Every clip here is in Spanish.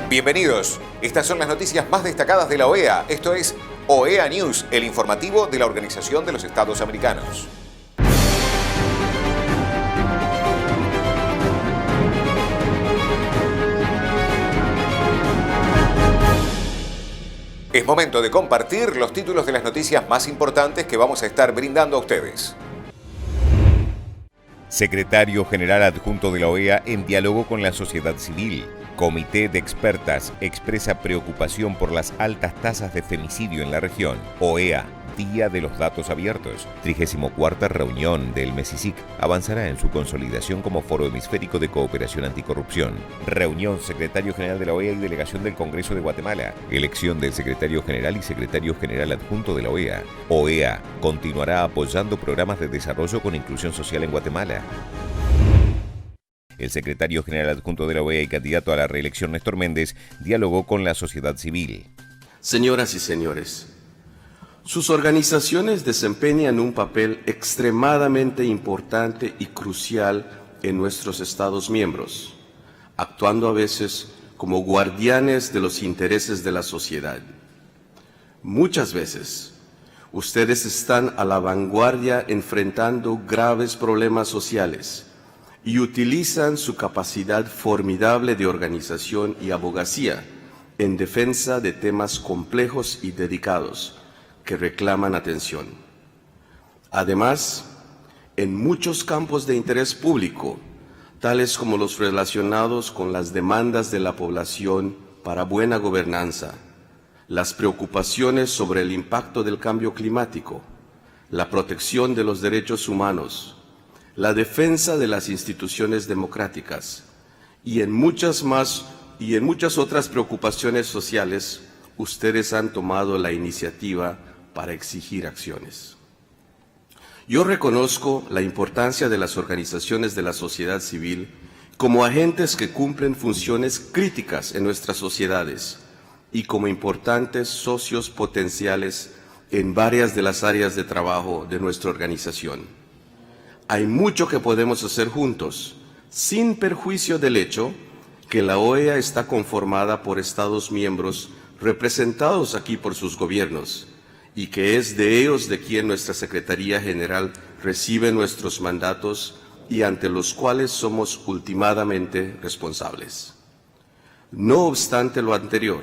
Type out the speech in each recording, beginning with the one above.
Bienvenidos. Estas son las noticias más destacadas de la OEA. Esto es OEA News, el informativo de la Organización de los Estados Americanos. Es momento de compartir los títulos de las noticias más importantes que vamos a estar brindando a ustedes. Secretario General Adjunto de la OEA en diálogo con la sociedad civil. Comité de expertas expresa preocupación por las altas tasas de femicidio en la región. OEA, Día de los Datos Abiertos. 34ª reunión del MESICIC avanzará en su consolidación como foro hemisférico de cooperación anticorrupción. Reunión Secretario General de la OEA y Delegación del Congreso de Guatemala. Elección del Secretario General y Secretario General Adjunto de la OEA. OEA continuará apoyando programas de desarrollo con inclusión social en Guatemala. El secretario general adjunto de la OEA y candidato a la reelección, Néstor Méndez, dialogó con la sociedad civil. Señoras y señores, sus organizaciones desempeñan un papel extremadamente importante y crucial en nuestros Estados miembros, actuando a veces como guardianes de los intereses de la sociedad. Muchas veces, ustedes están a la vanguardia enfrentando graves problemas sociales y utilizan su capacidad formidable de organización y abogacía en defensa de temas complejos y delicados que reclaman atención. Además, en muchos campos de interés público, tales como los relacionados con las demandas de la población para buena gobernanza, las preocupaciones sobre el impacto del cambio climático, la protección de los derechos humanos, la defensa de las instituciones democráticas y en muchas otras preocupaciones sociales, ustedes han tomado la iniciativa para exigir acciones. Yo reconozco la importancia de las organizaciones de la sociedad civil como agentes que cumplen funciones críticas en nuestras sociedades y como importantes socios potenciales en varias de las áreas de trabajo de nuestra organización. Hay mucho que podemos hacer juntos, sin perjuicio del hecho que la OEA está conformada por Estados miembros representados aquí por sus gobiernos y que es de ellos de quien nuestra Secretaría General recibe nuestros mandatos y ante los cuales somos ultimadamente responsables. No obstante lo anterior,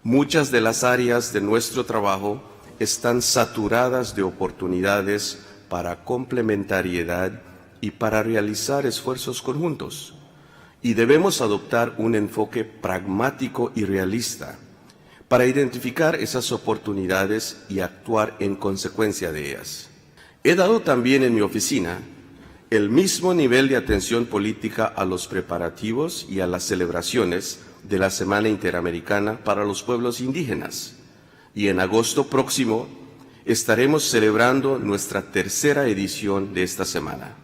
muchas de las áreas de nuestro trabajo están saturadas de oportunidades para complementariedad y para realizar esfuerzos conjuntos. Y debemos adoptar un enfoque pragmático y realista para identificar esas oportunidades y actuar en consecuencia de ellas. He dado también en mi oficina el mismo nivel de atención política a los preparativos y a las celebraciones de la Semana Interamericana para los Pueblos Indígenas. Y en agosto próximo estaremos celebrando nuestra tercera edición de esta semana.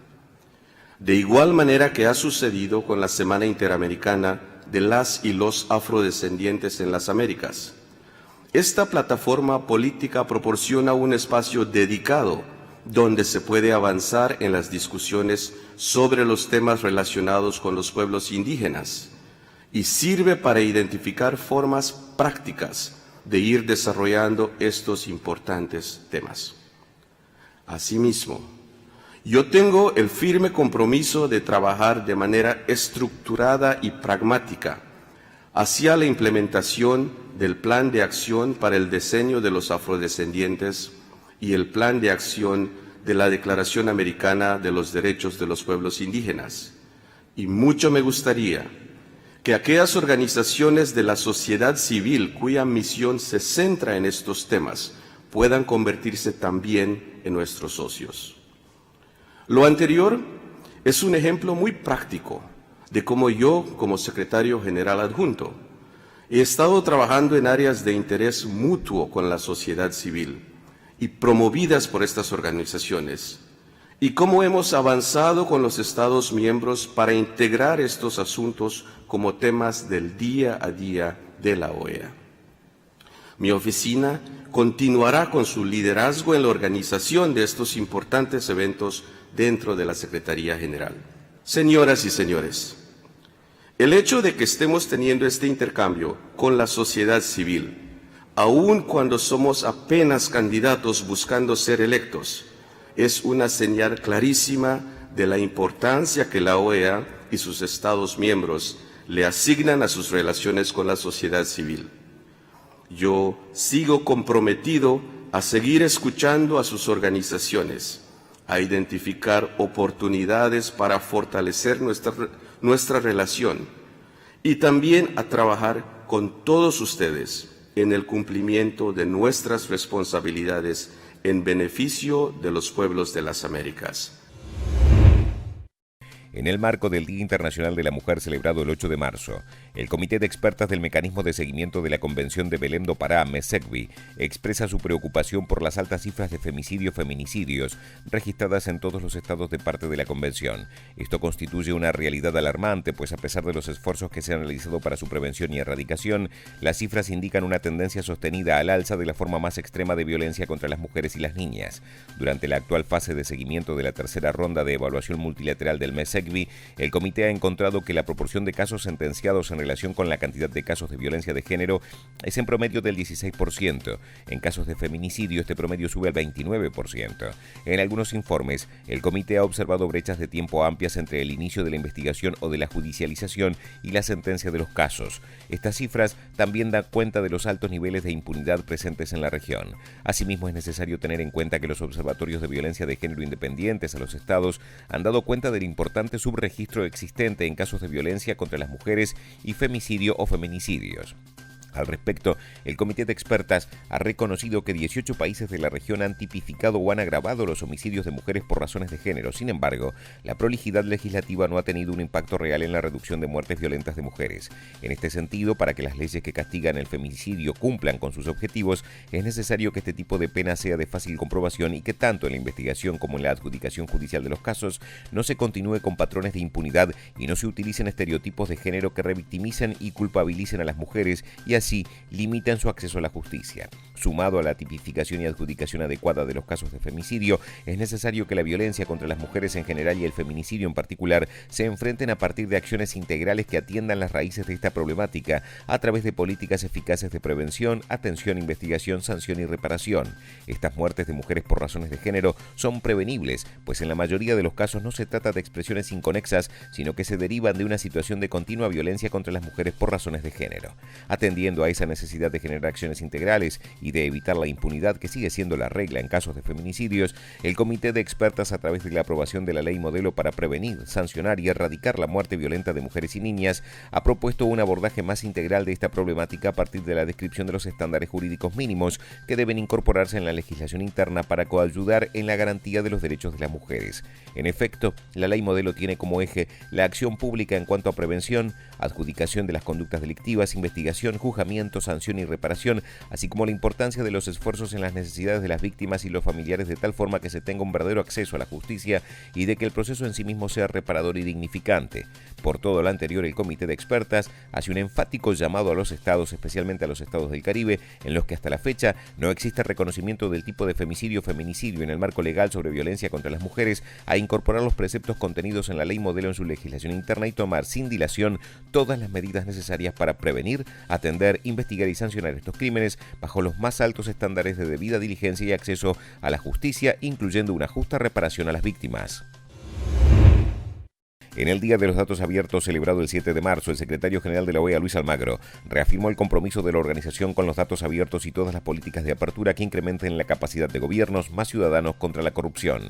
De igual manera que ha sucedido con la Semana Interamericana de las y los afrodescendientes en las Américas. Esta plataforma política proporciona un espacio dedicado donde se puede avanzar en las discusiones sobre los temas relacionados con los pueblos indígenas y sirve para identificar formas prácticas de ir desarrollando estos importantes temas. Asimismo, yo tengo el firme compromiso de trabajar de manera estructurada y pragmática hacia la implementación del Plan de Acción para el Diseño de los Afrodescendientes y el Plan de Acción de la Declaración Americana de los Derechos de los Pueblos Indígenas. Y mucho me gustaría que aquellas organizaciones de la sociedad civil cuya misión se centra en estos temas puedan convertirse también en nuestros socios. Lo anterior es un ejemplo muy práctico de cómo yo, como secretario general adjunto, he estado trabajando en áreas de interés mutuo con la sociedad civil y promovidas por estas organizaciones, y cómo hemos avanzado con los Estados miembros para integrar estos asuntos como temas del día a día de la OEA. Mi oficina continuará con su liderazgo en la organización de estos importantes eventos dentro de la Secretaría General. Señoras y señores, El hecho de que estemos teniendo este intercambio con la sociedad civil, aun cuando somos apenas candidatos buscando ser electos, es una señal clarísima de la importancia que la OEA y sus Estados miembros le asignan a sus relaciones con la sociedad civil. Yo sigo comprometido a seguir escuchando a sus organizaciones, a identificar oportunidades para fortalecer nuestra relación y también a trabajar con todos ustedes en el cumplimiento de nuestras responsabilidades en beneficio de los pueblos de las Américas. En el marco del Día Internacional de la Mujer celebrado el 8 de marzo, el Comité de Expertas del Mecanismo de Seguimiento de la Convención de Belém do Pará, MESECBI, expresa su preocupación por las altas cifras de femicidios registradas en todos los estados de parte de la Convención. Esto constituye una realidad alarmante, pues a pesar de los esfuerzos que se han realizado para su prevención y erradicación, las cifras indican una tendencia sostenida al alza de la forma más extrema de violencia contra las mujeres y las niñas. Durante la actual fase de seguimiento de la tercera ronda de evaluación multilateral del MESECBI, el comité ha encontrado que la proporción de casos sentenciados en relación con la cantidad de casos de violencia de género es en promedio del 16%. En casos de feminicidio, este promedio sube al 29%. En algunos informes, el comité ha observado brechas de tiempo amplias entre el inicio de la investigación o de la judicialización y la sentencia de los casos. Estas cifras también dan cuenta de los altos niveles de impunidad presentes en la región. Asimismo, es necesario tener en cuenta que los observatorios de violencia de género independientes a los estados han dado cuenta del importante subregistro existente en casos de violencia contra las mujeres y femicidio o feminicidios. Al respecto, el Comité de Expertas ha reconocido que 18 países de la región han tipificado o han agravado los homicidios de mujeres por razones de género. Sin embargo, la prolijidad legislativa no ha tenido un impacto real en la reducción de muertes violentas de mujeres. En este sentido, para que las leyes que castigan el feminicidio cumplan con sus objetivos, es necesario que este tipo de pena sea de fácil comprobación y que tanto en la investigación como en la adjudicación judicial de los casos no se continúe con patrones de impunidad y no se utilicen estereotipos de género que revictimicen y culpabilicen a las mujeres y así limitan su acceso a la justicia. Sumado a la tipificación y adjudicación adecuada de los casos de femicidio, es necesario que la violencia contra las mujeres en general y el feminicidio en particular se enfrenten a partir de acciones integrales que atiendan las raíces de esta problemática a través de políticas eficaces de prevención, atención, investigación, sanción y reparación. Estas muertes de mujeres por razones de género son prevenibles, pues en la mayoría de los casos no se trata de expresiones inconexas, sino que se derivan de una situación de continua violencia contra las mujeres por razones de género. Atendiendo a esa necesidad de generar acciones integrales y de evitar la impunidad que sigue siendo la regla en casos de feminicidios, el Comité de Expertas, a través de la aprobación de la Ley Modelo para prevenir, sancionar y erradicar la muerte violenta de mujeres y niñas, ha propuesto un abordaje más integral de esta problemática a partir de la descripción de los estándares jurídicos mínimos que deben incorporarse en la legislación interna para coayudar en la garantía de los derechos de las mujeres. En efecto, la Ley Modelo tiene como eje la acción pública en cuanto a prevención, adjudicación de las conductas delictivas, investigación, juzgamiento, sanción y reparación, así como la importancia de los esfuerzos en las necesidades de las víctimas y los familiares de tal forma que se tenga un verdadero acceso a la justicia y de que el proceso en sí mismo sea reparador y dignificante. Por todo lo anterior, el Comité de Expertas hace un enfático llamado a los estados, especialmente a los estados del Caribe, en los que hasta la fecha no existe reconocimiento del tipo de femicidio o feminicidio en el marco legal sobre violencia contra las mujeres, a incorporar los preceptos contenidos en la Ley Modelo en su legislación interna y tomar sin dilación todas las medidas necesarias para prevenir, atender, investigar y sancionar estos crímenes bajo los más altos estándares de debida diligencia y acceso a la justicia, incluyendo una justa reparación a las víctimas. En el Día de los Datos Abiertos, celebrado el 7 de marzo, el secretario general de la OEA, Luis Almagro, reafirmó el compromiso de la organización con los datos abiertos y todas las políticas de apertura que incrementen la capacidad de gobiernos más ciudadanos contra la corrupción.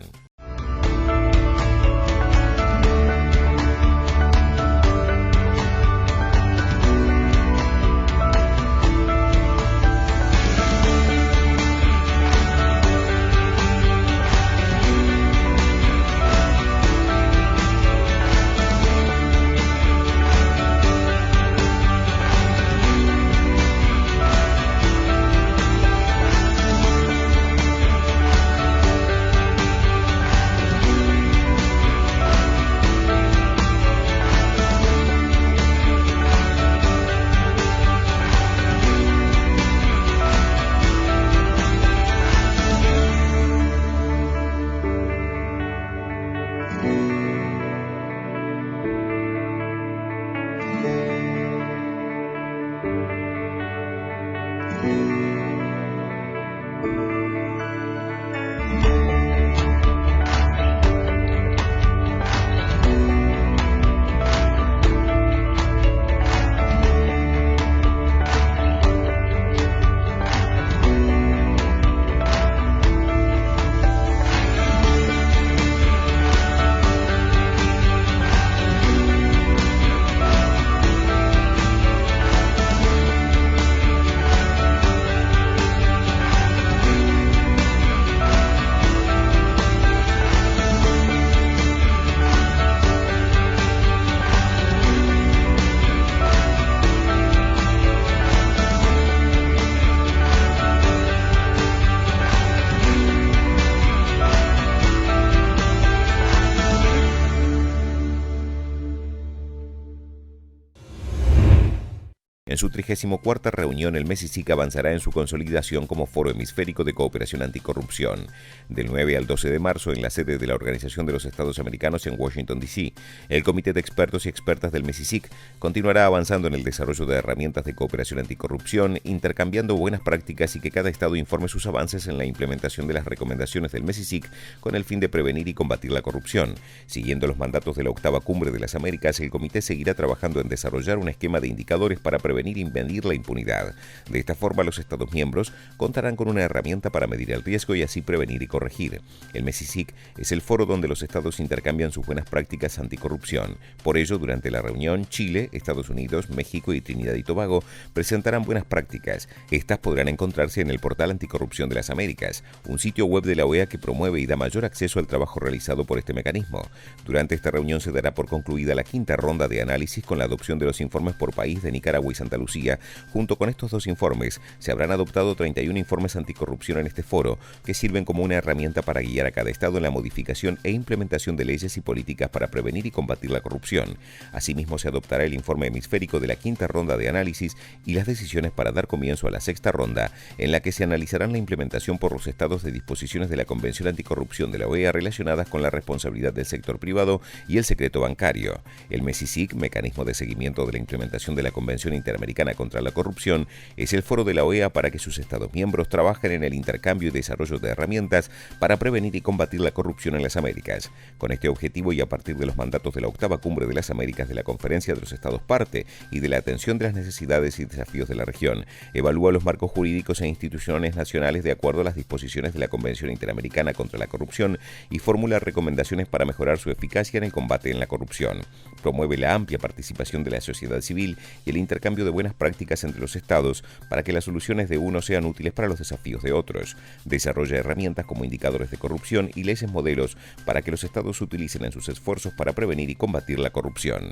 En su 34ª reunión, el MESICIC avanzará en su consolidación como Foro Hemisférico de Cooperación Anticorrupción. Del 9 al 12 de marzo, en la sede de la Organización de los Estados Americanos en Washington, D.C., el Comité de Expertos y Expertas del MESICIC continuará avanzando en el desarrollo de herramientas de cooperación anticorrupción, intercambiando buenas prácticas y que cada Estado informe sus avances en la implementación de las recomendaciones del MESICIC con el fin de prevenir y combatir la corrupción. Siguiendo los mandatos de la 8ª Cumbre de las Américas, el comité seguirá trabajando en desarrollar un esquema de indicadores para prevenir y medir la impunidad. De esta forma, los Estados miembros contarán con una herramienta para medir el riesgo y así prevenir y corregir. El MESICIC es el foro donde los Estados intercambian sus buenas prácticas anticorrupción. Por ello, durante la reunión, Chile, Estados Unidos, México y Trinidad y Tobago presentarán buenas prácticas. Estas podrán encontrarse en el Portal Anticorrupción de las Américas, un sitio web de la OEA que promueve y da mayor acceso al trabajo realizado por este mecanismo. Durante esta reunión se dará por concluida la 5ª ronda de análisis con la adopción de los informes por país de Nicaragua y Santa Lucía. Junto con estos 2 informes, se habrán adoptado 31 informes anticorrupción en este foro, que sirven como una herramienta para guiar a cada Estado en la modificación e implementación de leyes y políticas para prevenir y combatir la corrupción. Asimismo, se adoptará el informe hemisférico de la 5ª ronda de análisis y las decisiones para dar comienzo a la 6ª ronda, en la que se analizarán la implementación por los Estados de disposiciones de la Convención Anticorrupción de la OEA relacionadas con la responsabilidad del sector privado y el secreto bancario. El MESICIC, mecanismo de seguimiento de la implementación de la Convención Interamericana contra la Corrupción, es el foro de la OEA para que sus Estados miembros trabajen en el intercambio y desarrollo de herramientas para prevenir y combatir la corrupción en las Américas. Con este objetivo y a partir de los mandatos de la 8ª Cumbre de las Américas de la Conferencia de los Estados Parte y de la atención de las necesidades y desafíos de la región, evalúa los marcos jurídicos e instituciones nacionales de acuerdo a las disposiciones de la Convención Interamericana contra la Corrupción y formula recomendaciones para mejorar su eficacia en el combate en la corrupción. Promueve la amplia participación de la sociedad civil y el intercambio de buenas prácticas entre los Estados para que las soluciones de unos sean útiles para los desafíos de otros. Desarrolla herramientas como indicadores de corrupción y leyes modelos para que los Estados utilicen en sus esfuerzos para prevenir y combatir la corrupción.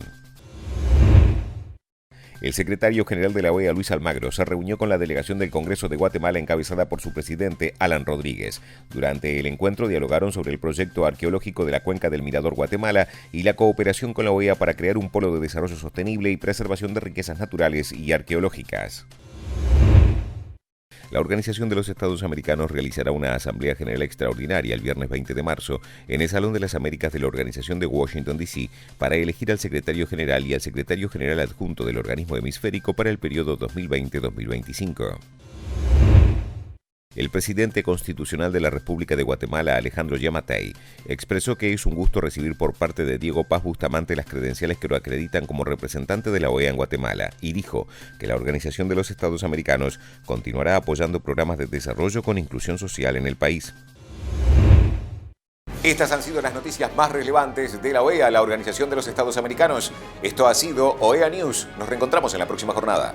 El secretario general de la OEA, Luis Almagro, se reunió con la delegación del Congreso de Guatemala encabezada por su presidente, Alan Rodríguez. Durante el encuentro dialogaron sobre el proyecto arqueológico de la cuenca del Mirador Guatemala y la cooperación con la OEA para crear un polo de desarrollo sostenible y preservación de riquezas naturales y arqueológicas. La Organización de los Estados Americanos realizará una Asamblea General Extraordinaria el viernes 20 de marzo en el Salón de las Américas de la Organización de Washington, D.C., para elegir al secretario general y al secretario general adjunto del organismo hemisférico para el periodo 2020-2025. El presidente constitucional de la República de Guatemala, Alejandro Yamatei, expresó que es un gusto recibir por parte de Diego Paz Bustamante las credenciales que lo acreditan como representante de la OEA en Guatemala y dijo que la Organización de los Estados Americanos continuará apoyando programas de desarrollo con inclusión social en el país. Estas han sido las noticias más relevantes de la OEA, la Organización de los Estados Americanos. Esto ha sido OEA News. Nos reencontramos en la próxima jornada.